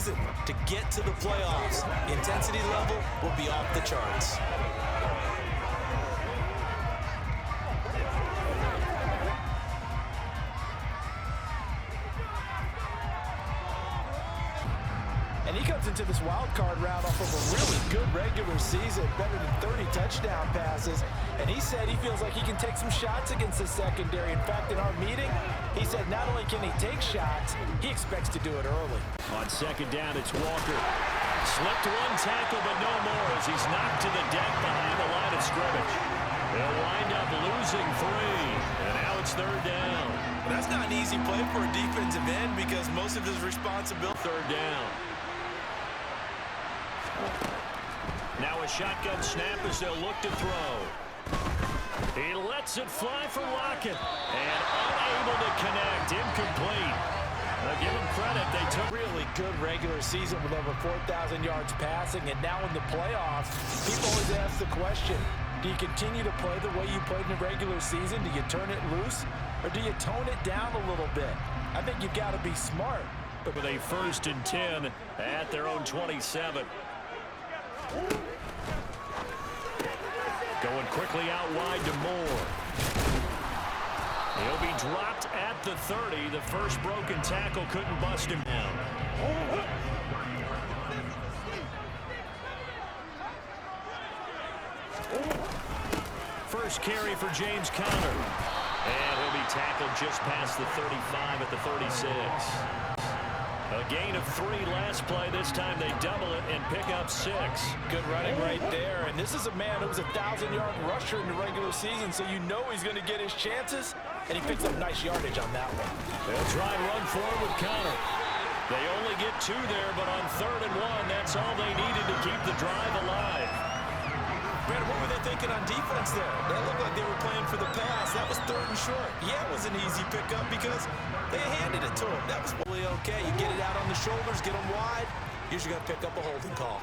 season to get to the playoffs. The intensity level will be off the charts. And he comes into this wild card round off of a really good regular season, better than 30 touchdown passes. And he said he feels like he can take some shots against the secondary. In fact, in our meeting, he said not only can he take shots, he expects to do it early. On second down, it's Walker. Slipped one tackle, but no more as he's knocked to the deck behind the line of scrimmage. They'll wind up losing 3, and now it's third down. But that's not an easy play for a defensive end because most of his responsibility. Third down. Now a shotgun snap as they'll look to throw. He lets it fly for Lockett. And unable to connect. Incomplete. Now give him credit. They took Really good regular season with over 4,000 yards passing. And now in the playoffs, people always ask the question, do you continue to play the way you played in the regular season? Do you turn it loose? Or do you tone it down a little bit? I think you've got to be smart. with a 1st and 10 at their own 27. Going quickly out wide to Moore. He'll be dropped at the 30. The first broken tackle couldn't bust him down. First carry for James Conner. And he'll be tackled just past the 35 at the 36. A gain of 3 last play. This time they double it and pick up 6. Good running right there. And this is a man who was a 1,000-yard rusher in the regular season, so you know he's going to get his chances. And he picks up nice yardage on that one. They'll try and run forward with Conner. They only get 2 there, but on 3rd and 1, that's all they needed to keep the drive alive. Brad, what were they thinking on defense there? That looked like they were playing for the pass. That was 3rd and short. Yeah, it was an easy pickup because they handed it to him. That was really okay. You get it out on the shoulders, get them wide. Usually got to pick up a holding call.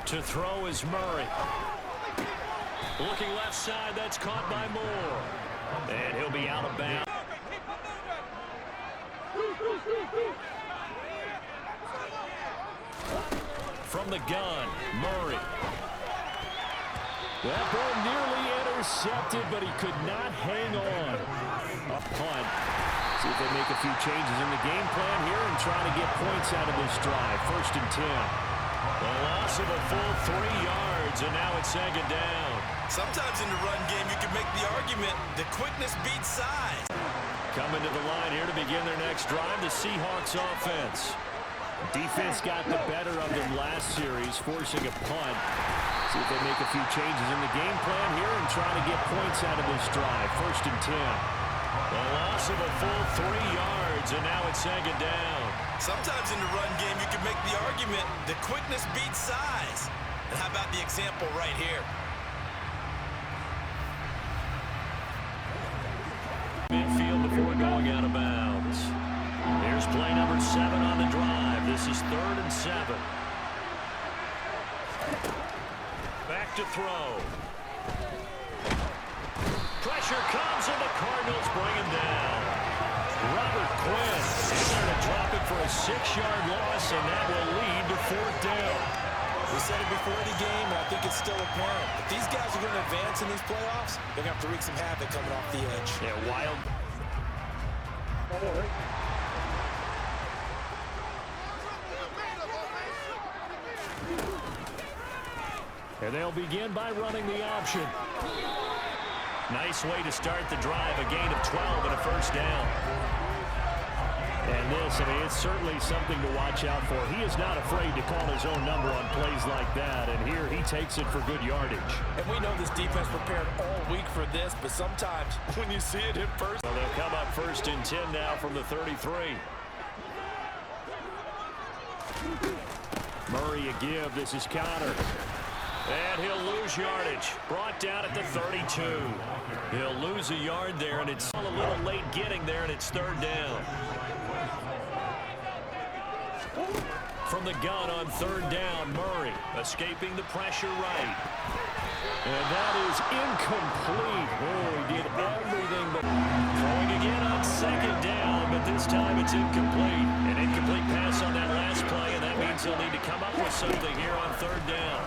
To throw is Murray. Looking left side, that's caught by Moore. And he'll be out of bounds. From the gun, Murray. That ball nearly intercepted, but he could not hang on. A punt. See if they make a few changes in the game plan here and try to get points out of this drive. 1st and 10. The loss of a full 3 yards, and now it's 2nd down. Sometimes in the run game, you can make the argument the quickness beats size. Coming to the line here to begin their next drive, the Seahawks offense. Defense got the better of them last series, forcing a punt. See if they make a few changes in the game plan here and try to get points out of this drive. 1st and 10. The loss of a full 3 yards, and now it's 2nd down. Sometimes in the run game, you can make the argument the quickness beats size. And how about the example right here? Midfield before going out of bounds. Here's play number 7 on the drive. This is 3rd and 7. Back to throw. Pressure comes, and the Cardinals bring him down. Robert Quinn is there to drop it for a 6-yard loss, and that will lead to 4th down. We said it before the game, and I think it's still apparent. If these guys are going to advance in these playoffs, they're going to have to wreak some havoc coming off the edge. Yeah, wild. And they'll begin by running the option. Nice way to start the drive. A gain of 12 and a 1st down. And this, I mean, it's certainly something to watch out for. He is not afraid to call his own number on plays like that. And here he takes it for good yardage. And we know this defense prepared all week for this, but sometimes when you see it in person. Well, they'll come up 1st and 10 now from the 33. Murray a give. This is Conner. And he'll lose yardage. Brought down at the 32. He'll lose a yard there, and it's a little late getting there, and it's 3rd down. From the gun on 3rd down, Murray escaping the pressure right. And that is incomplete. Oh, he did everything but throwing again on second down, but this time it's incomplete. An incomplete pass on that last play, and that means he'll need to come up with something here on third down.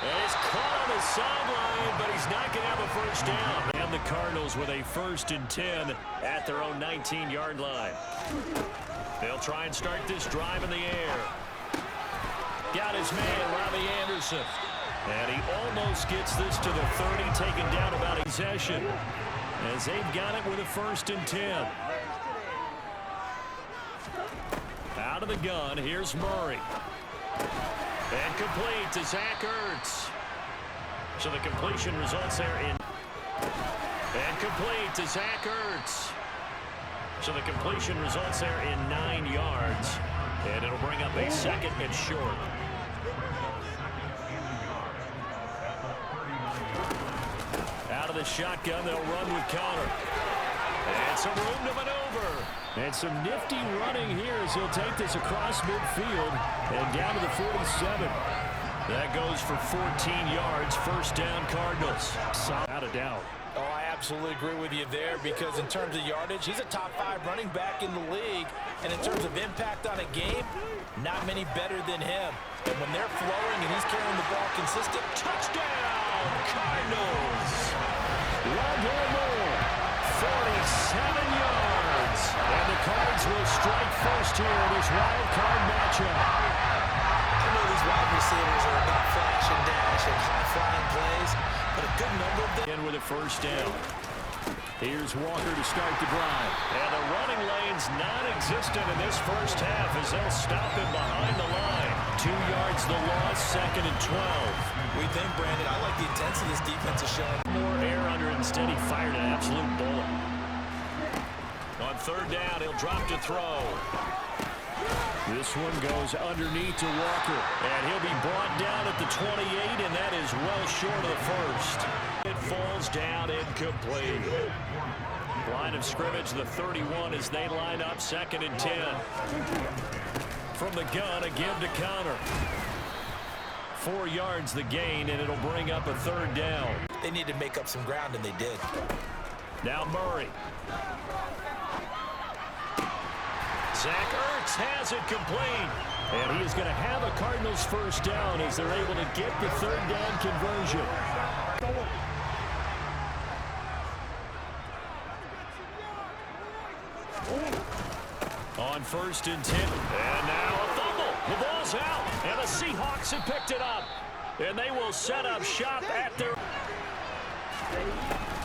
And he's caught on the sideline, but he's not going to have a first down. And the Cardinals with a 1st and 10 at their own 19-yard line. They'll try and start this drive in the air. Got his man, Robbie Anderson. And he almost gets this to the 30, taken down about a possession. As they've got it with a 1st and 10. Out of the gun, here's Murray. And complete to Zach Ertz. So the completion results there in... And complete to Zach Ertz. So the completion results there in 9 yards. And it'll bring up a 2nd and short. Out of the shotgun, they'll run with Connor. And some room to maneuver. And some nifty running here as he'll take this across midfield and down to the 47. That goes for 14 yards. 1st down, Cardinals. Without a doubt. Oh, I absolutely agree with you there because in terms of yardage, he's a top 5 running back in the league. And in terms of impact on a game, not many better than him. And when they're flowing and he's carrying the ball consistent, touchdown, Cardinals. Rondell Moore, 47 yards. And the Cards will strike first here in this wild card matchup. I know these wide receivers are about flash and dash and high-flying plays, but a good number of them. In with a 1st down. Here's Walker to start the drive. And the running lane's non-existent in this first half as they'll stop him behind the line. 2 yards the loss, 2nd and 12. We think, Brandon, I like the intensity this defense is showing. More air under it. Instead, he fired an absolute bullet. On 3rd down, he'll drop to throw. This one goes underneath to Walker. And he'll be brought down at the 28, and that is well short of the 1st. It falls down incomplete. Line of scrimmage, the 31 as they line up 2nd and 10. From the gun, a give to Connor. 4 yards the gain, and it'll bring up a 3rd down. They need to make up some ground, and they did. Now Murray. Zach Ertz has it complete. And he is going to have a Cardinals 1st down as they're able to get the 3rd down conversion. On 1st and 10. And now a fumble. The ball's out. And the Seahawks have picked it up. And they will set up shop at their...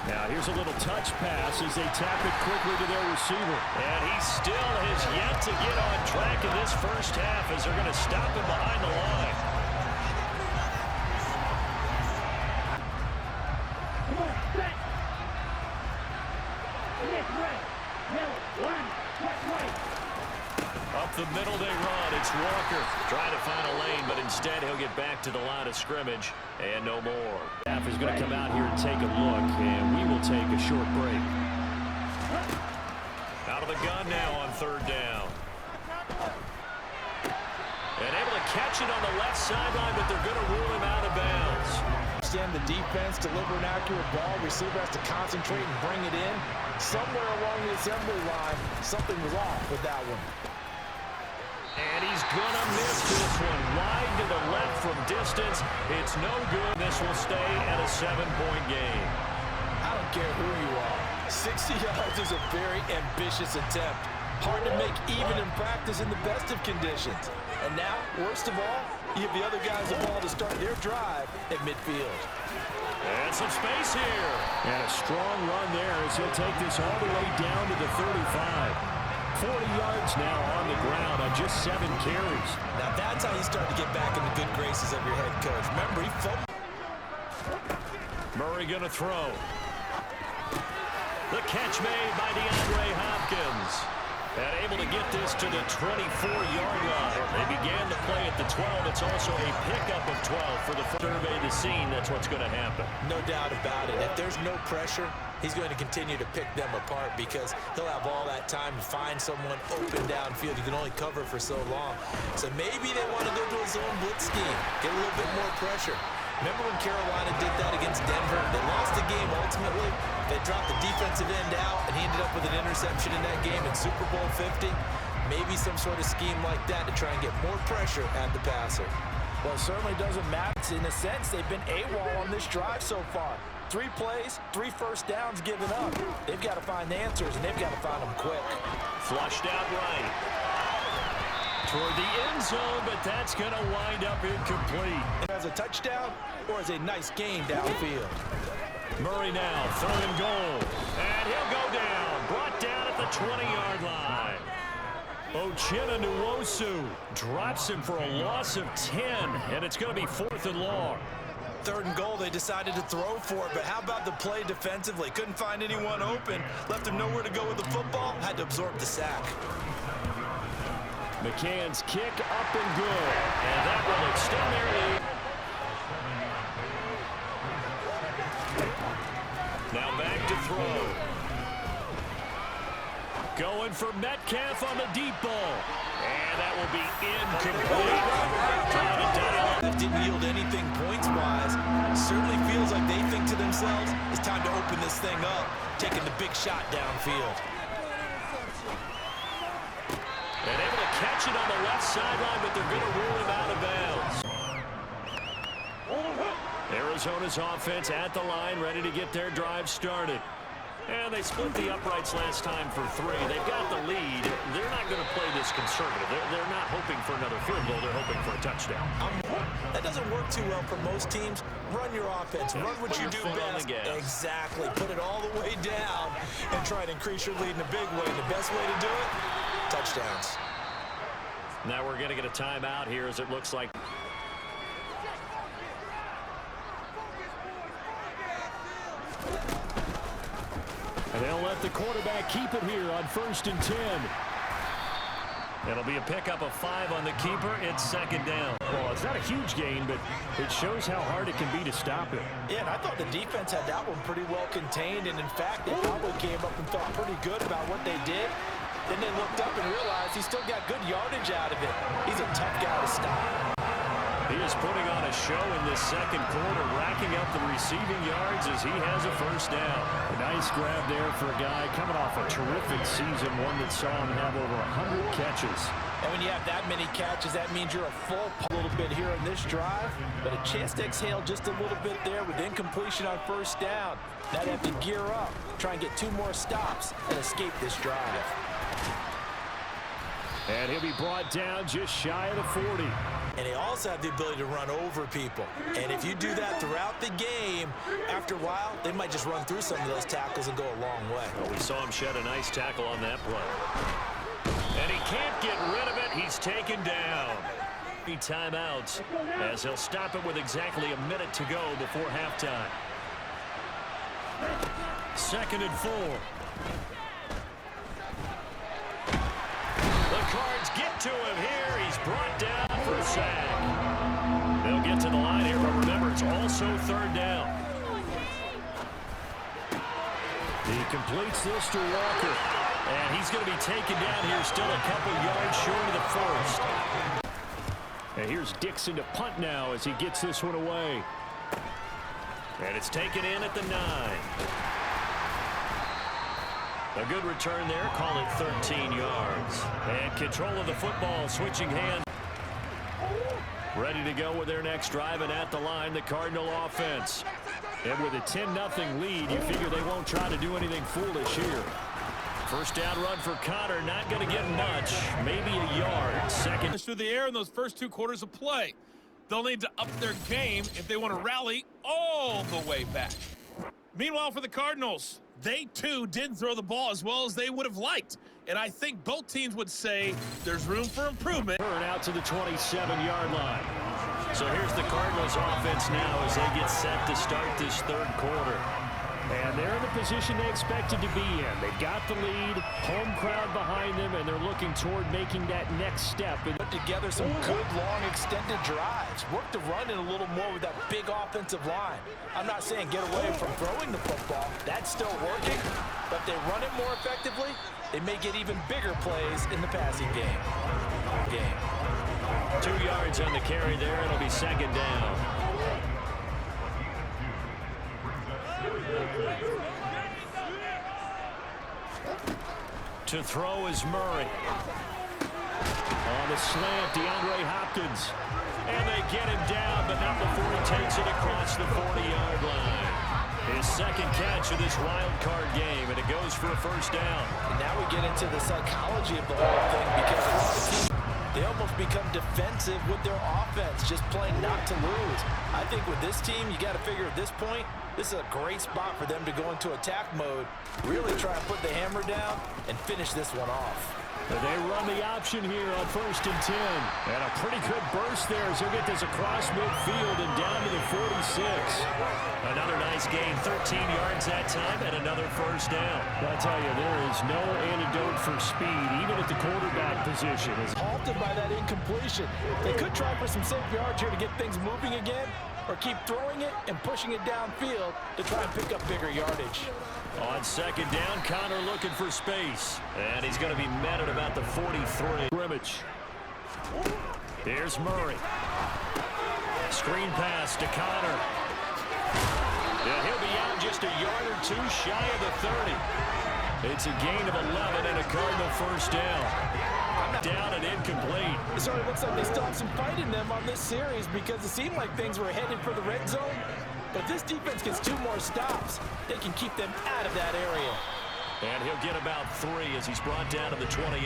Now here's a little touch pass as they tap it quickly to their receiver. And he still has yet to get on track in this first half as they're going to stop him behind the line. Up the middle they run. It's Walker trying to find a lane, but instead he'll get back to the line of scrimmage and no more. Staff is going to come out here and take a look, and we will take a short break. Out of the gun now on 3rd down. And able to catch it on the left sideline, but they're going to rule him out of bounds. Understand the defense, deliver an accurate ball. Receiver has to concentrate and bring it in. Somewhere along the assembly line, something was off with that one. And he's going to miss this one. Wide to the left from distance. It's no good. This will stay at a 7-point game. I don't care who you are. 60 yards is a very ambitious attempt. Hard to make even in practice in the best of conditions. And now, worst of all, you have the other guys the ball to start their drive at midfield. And some space here. And a strong run there as he'll take this all the way down to the 35. 40 yards now on the ground on just 7 carries. Now that's how you start to get back in the good graces of your head coach. Remember, he fumbled. Murray going to throw. The catch made by DeAndre Hopkins. And able to get this to the 24-yard line. They began the play at the 12. It's also a pickup of 12 for the survey the scene. That's what's going to happen. No doubt about it. If there's no pressure, he's going to continue to pick them apart because he'll have all that time to find someone open downfield. You can only cover for so long. So maybe they want to go to a zone blitz scheme, get a little bit more pressure. Remember when Carolina did that against Denver? They lost the game ultimately. They dropped the defensive end out, and he ended up with an interception in that game in Super Bowl 50. Maybe some sort of scheme like that to try and get more pressure at the passer. Well, it certainly doesn't matter. In a sense, they've been AWOL on this drive so far. 3 plays, 3 first downs given up. They've got to find answers, and they've got to find them quick. Flushed out right. Toward the end zone, but that's going to wind up incomplete. As a touchdown or as a nice gain downfield. Murray now, 3rd and goal. And he'll go down. Brought down at the 20-yard line. Uchenna Nwosu drops him for a loss of 10, and it's going to be 4th and long. 3rd and goal, they decided to throw for it, but how about the play defensively? Couldn't find anyone open, left him nowhere to go with the football, had to absorb the sack. McCann's kick up and good, and that will extend their lead. Now back to throw. Going for Metcalf on the deep ball. And that will be incomplete. That didn't yield anything points-wise. Certainly feels like they think to themselves, it's time to open this thing up, taking the big shot downfield. And able to catch it on the left sideline, but they're going to rule him out of bounds. Arizona's offense at the line, ready to get their drive started. And they split the uprights last time for 3. They've got the lead. They're not going to play this conservative. They're not hoping for another field goal. They're hoping for a touchdown. That doesn't work too well for most teams. Run your offense. Run what you do best. Exactly. Put it all the way down and try to increase your lead in a big way. And the best way to do it, touchdowns. Now we're going to get a timeout here as it looks like. And they'll let the quarterback keep it here on 1st and 10. It'll be a pickup of 5 on the keeper. It's 2nd down. Well, it's not a huge gain, but it shows how hard it can be to stop it. Yeah, and I thought the defense had that one pretty well contained. And, in fact, they probably came up and felt pretty good about what they did. Then they looked up and realized he still got good yardage out of it. He's a tough guy to stop. He is putting on a show in this 2nd quarter, racking up the receiving yards as he has a 1st down. A nice grab there for a guy coming off a terrific season, one that saw him have over 100 catches. And when you have that many catches, that means you're a full little bit here in this drive, but a chance to exhale just a little bit there with incompletion on 1st down. Now they have to gear up, try and get 2 more stops and escape this drive. And he'll be brought down just shy of the 40. And they also have the ability to run over people. And if you do that throughout the game, after a while, they might just run through some of those tackles and go a long way. Well, we saw him shed a nice tackle on that play. And he can't get rid of it. He's taken down. Timeouts as he'll stop it with exactly a minute to go before halftime. 2nd and 4. The Cards get to him here. He's brought down for a sack. They'll get to the line here, but remember, it's also 3rd down. He completes this to Walker. And he's going to be taken down here, still a couple yards short of the 1st. And here's Dixon to punt now as he gets this one away. And it's taken in at the 9. A good return there, call it 13 yards. And control of the football, switching hands. Ready to go with their next drive, and at the line, the Cardinal offense. And with a 10-0 lead, you figure they won't try to do anything foolish here. 1st down run for Connor, not going to get much, maybe a yard. 2nd. Through the air in those first 2 quarters of play. They'll need to up their game if they want to rally all the way back. Meanwhile, for the Cardinals, they too didn't throw the ball as well as they would have liked. And I think both teams would say there's room for improvement. Turn out to the 27-yard line. So here's the Cardinals offense now as they get set to start this 3rd quarter. And they're in the position they expected to be in. They've got the lead, home crowd behind them, and they're looking toward making that next step. And put together some good, long, extended drives. Work the run in a little more with that big offensive line. I'm not saying get away from throwing the football. That's still working. But if they run it more effectively, they may get even bigger plays in the passing game. 2 yards on the carry there. It'll be 2nd down. To throw is Murray. On the slant, DeAndre Hopkins. And they get him down, but not before he takes it across the 40-yard line. His second catch of this wild card game, and it goes for a first down. And now we get into the psychology of the whole thing, because a lot of teams, they almost become defensive with their offense, just playing not to lose. I think with this team, you got to figure at this point, this is a great spot for them to go into attack mode, really try and put the hammer down and finish this one off. They run the option here on 1st and 10. And a pretty good burst there as he'll get this across midfield and down to the 46. Another nice gain, 13 yards that time, and another first down. I'll tell you, there is no antidote for speed, even at the quarterback position. Halted by that incompletion. They could try for some safe yards here to get things moving again, or keep throwing it and pushing it downfield to try and pick up bigger yardage. On second down, Connor looking for space. And he's going to be met at about the 43. Scrimmage. Here's Murray. Screen pass to Connor. Yeah, he'll be out just a yard or two shy of the 30. It's a gain of 11 and a Cardinal first down. Down and incomplete. It sort of looks like they still have some fight in them on this series, because it seemed like things were headed for the red zone. But this defense gets 2 more stops. They can keep them out of that area. And he'll get about 3 as he's brought down to the 28.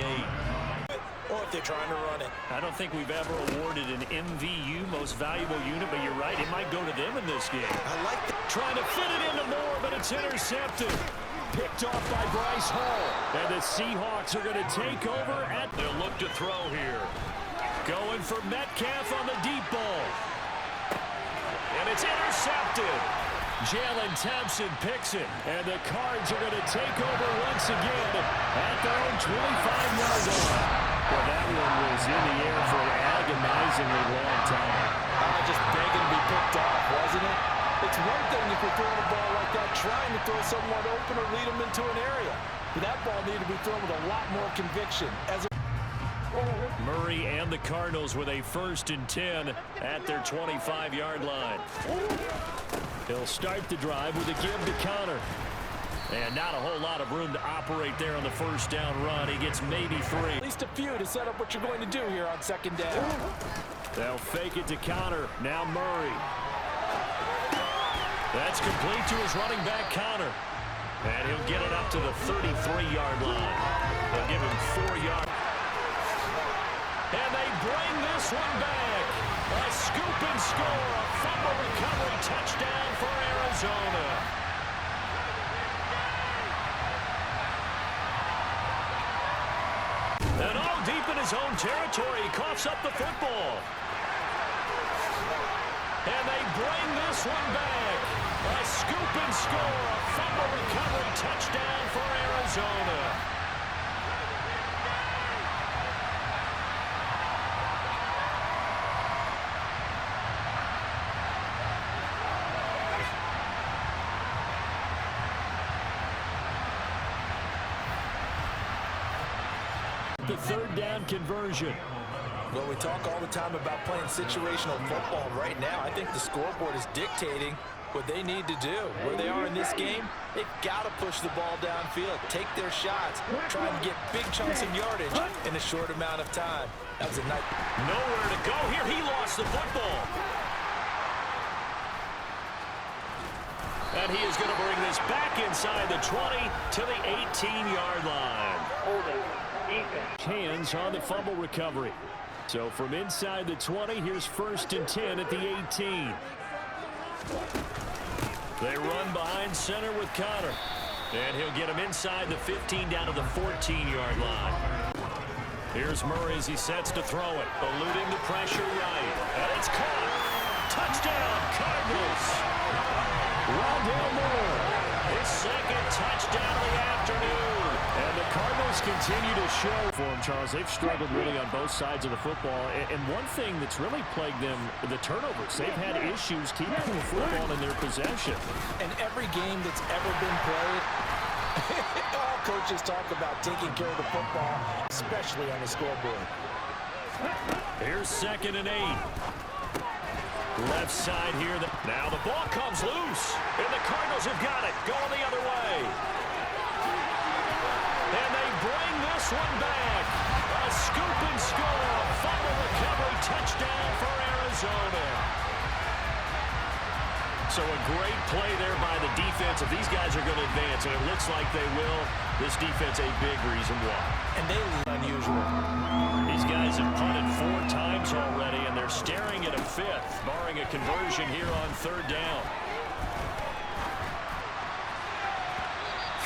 Or if they're trying to run it. I don't think we've ever awarded an MVU, most valuable unit, but you're right, it might go to them in this game. I like that. Trying to fit it into Moore, but it's intercepted. Picked off by Bryce Hall. And the Seahawks are going to take over at... They'll look to throw here. Going for Metcalf on the deep ball. And it's intercepted. Jalen Thompson picks it. And the Cards are going to take over once again at their own 25-yard line. Well, that one was in the air for an agonizingly long time. Just begging to be picked off, wasn't it? It's one thing if you're throwing a ball like that, trying to throw someone open or lead them into an area. But that ball needed to be thrown with a lot more conviction. Murray and the Cardinals with a 1st and 10 at their 25-yard line. He'll start the drive with a give to Connor. And not a whole lot of room to operate there on the first down run. He gets maybe 3. At least a few to set up what you're going to do here on second down. They'll fake it to Connor. Now Murray. That's complete to his running back, Connor. And he'll get it up to the 33-yard line. They'll give him 4 yards. And they bring this one back. A scoop and score. A fumble recovery touchdown for Arizona. And all deep in his own territory, he coughs up the football. And they bring this one back. A scoop and score. A fumble recovery touchdown for Arizona. The 3rd down conversion. Well, we talk all the time about playing situational football. Right now, I think the scoreboard is dictating what they need to do. Where they are in this game, they've got to push the ball downfield, take their shots, try and get big chunks of yardage in a short amount of time. That was a nice... Nowhere to go here. He lost the football. And he is going to bring this back inside the 20 to the 18-yard line. Hands on the fumble recovery. So from inside the 20, here's 1st and 10 at the 18. They run behind center with Connor. And he'll get him inside the 15 down to the 14-yard line. Here's Murray as he sets to throw it. Eluding the pressure right. And it's caught. Touchdown, Cardinals. Rondale Moore. His 2nd touchdown of the afternoon. And the Cardinals continue to show for him, Charles. They've struggled really on both sides of the football. And one thing that's really plagued them, the turnovers. They've had issues keeping the football in their possession. And every game that's ever been played, all coaches talk about taking care of the football, especially on the scoreboard. Here's 2nd and 8. Left side here. Now the ball comes loose. And the Cardinals have got it. Going the other way. And they bring this one back. A scoop and score. Fumble recovery. Touchdown for Arizona. So a great play there by the defense. If these guys are going to advance, and it looks like they will, this defense a big reason why. And they look unusual. These guys have punted 4 times already, and they're staring at a 5th, barring a conversion here on 3rd down.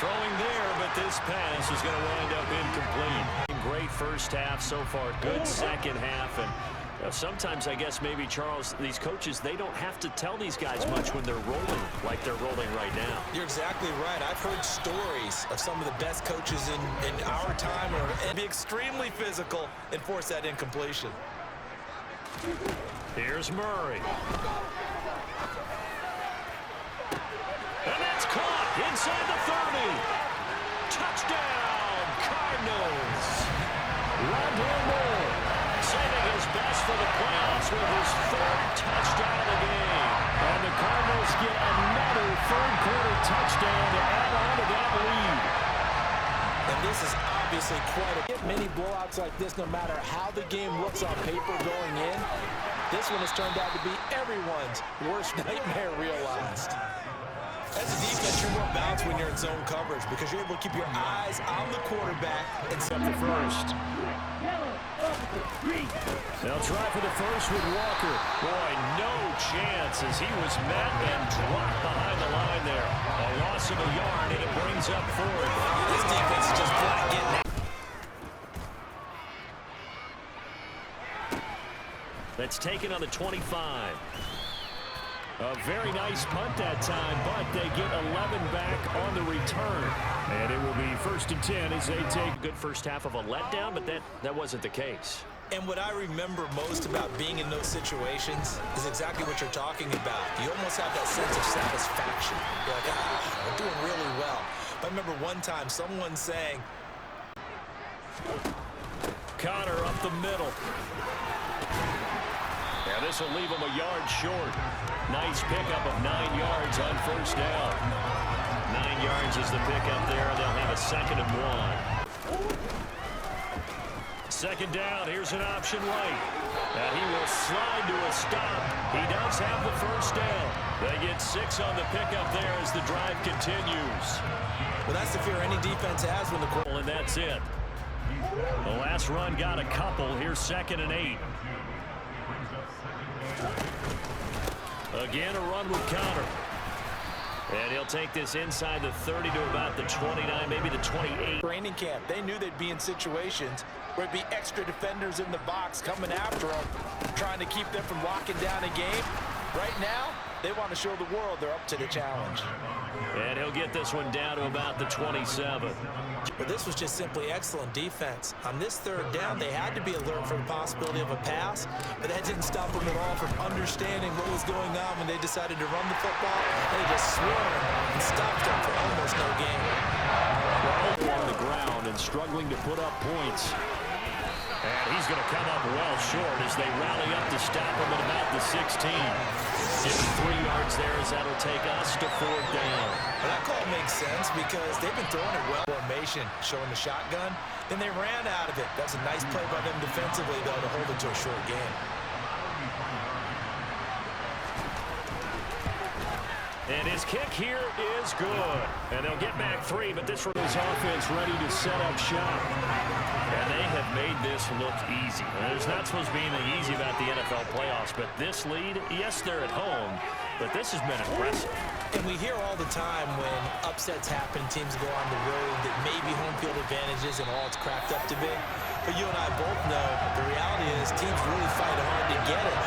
Throwing there, but this pass is going to wind up incomplete. Great first half so far, good second half, and sometimes I guess maybe, Charles, these coaches, they don't have to tell these guys much when they're rolling like they're rolling right now. You're exactly right. I've heard stories of some of the best coaches in our time and be extremely physical and force that incompletion. Here's Murray. And that's caught inside the 30. Touchdown, Cardinals. Rondale Moore saving his best for the playoffs with his 3rd touchdown of the game. And the Cardinals get another 3rd quarter touchdown to add on to that lead. And this is obviously quite a... Many blowouts like this, no matter how the game looks on paper going in, this one has turned out to be everyone's worst nightmare realized. As a defense, you're more balanced when you're in zone coverage because you're able to keep your eyes on the quarterback and set the first. They'll try for the first with Walker. Boy, no chance as he was met and dropped behind the line there. A loss of a yard, and it brings up 4th. This defense is just flat getting it. That's taken on the 25. A very nice punt that time, but they get 11 back on the return. And it will be 1st and 10 as they take a good first half of a letdown, but that wasn't the case. And what I remember most about being in those situations is exactly what you're talking about. You almost have that sense of satisfaction. You're like, we're doing really well. But I remember one time someone saying, Connor up the middle. Yeah, this will leave him a yard short. Nice pickup of 9 yards on 1st down. 9 yards is the pickup there. They'll have a 2nd and 1. 2nd down. Here's an option right. Now he will slide to a stop. He does have the 1st down. They get 6 on the pickup there as the drive continues. Well, that's the fear any defense has when the quarterback. And that's it. The last run got a couple. Here's 2nd and 8. Again, a run with Connor. And he'll take this inside the 30 to about the 29, maybe the 28. Training camp, they knew they'd be in situations where it'd be extra defenders in the box coming after them, trying to keep them from locking down a game. Right now, they want to show the world they're up to the challenge. And he'll get this one down to about the 27. But this was just simply excellent defense. On this 3rd down, they had to be alert for the possibility of a pass, but that didn't stop them at all from understanding what was going on when they decided to run the football. They just swarmed and stopped them for almost no gain. On the ground and struggling to put up points. And he's going to come up well short as they rally up to stop him at about the 16. Give him 3 yards there as that'll take us to 4th down. Well, that call makes sense because they've been throwing it well. Formation showing the shotgun. Then they ran out of it. That was a nice play by them defensively, though, to hold it to a short game. And his kick here is good. And they'll get back 3, but this is offense ready to set up shop. And they have made this look easy. And there's not supposed to be anything easy about the NFL playoffs, but this lead, yes, they're at home, but this has been impressive. And we hear all the time when upsets happen, teams go on the road, that maybe home field advantages and all it's cracked up to be. But you and I both know the reality is teams really fight hard to get it.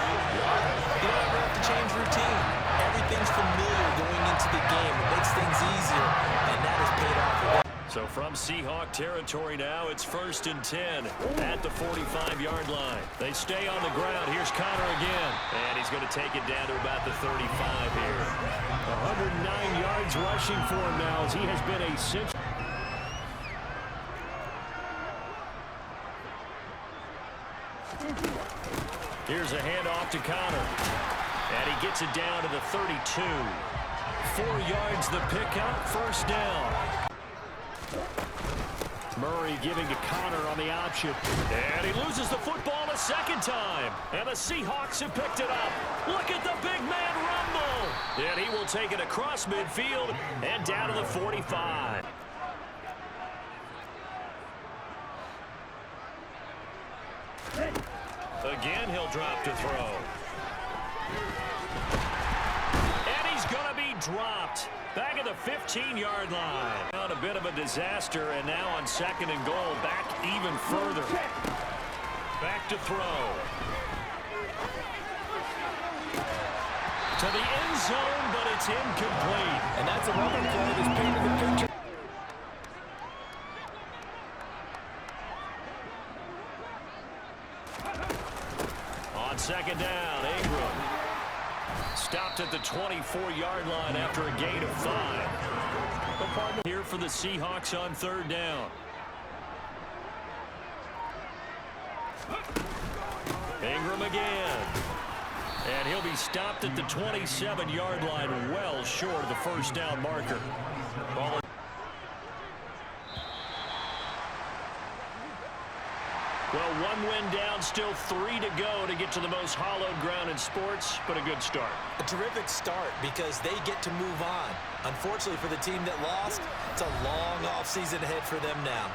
You don't ever have to change routine. Everything's familiar going into the game. It makes things easier, and that has paid off for them. So from Seahawk territory now, it's 1st and 10 at the 45-yard line. They stay on the ground. Here's Connor again. And he's going to take it down to about the 35 here. 109 yards rushing for him now as he has been a cinch. Here's a handoff to Connor. And he gets it down to the 32. 4 yards the pickup, 1st down. Murray giving to Connor on the option. And he loses the football a second time. And the Seahawks have picked it up. Look at the big man rumble. And he will take it across midfield and down to the 45. Again, he'll drop to throw. And he's going to be dropped. Back at the 15-yard line. Out a bit of a disaster, and now on 2nd and goal, back even further. Back to throw. To the end zone, but it's incomplete. And that's another play that's painted the picture. On 2nd down, Ingram. Stopped at the 24-yard line after a gain of 5. Here for the Seahawks on 3rd down. Ingram again. And he'll be stopped at the 27-yard line, well short of the first down marker. Ball. Well, 1 win down, still 3 to go to get to the most hallowed ground in sports, but a good start. A terrific start because they get to move on. Unfortunately for the team that lost, it's a long offseason ahead for them now.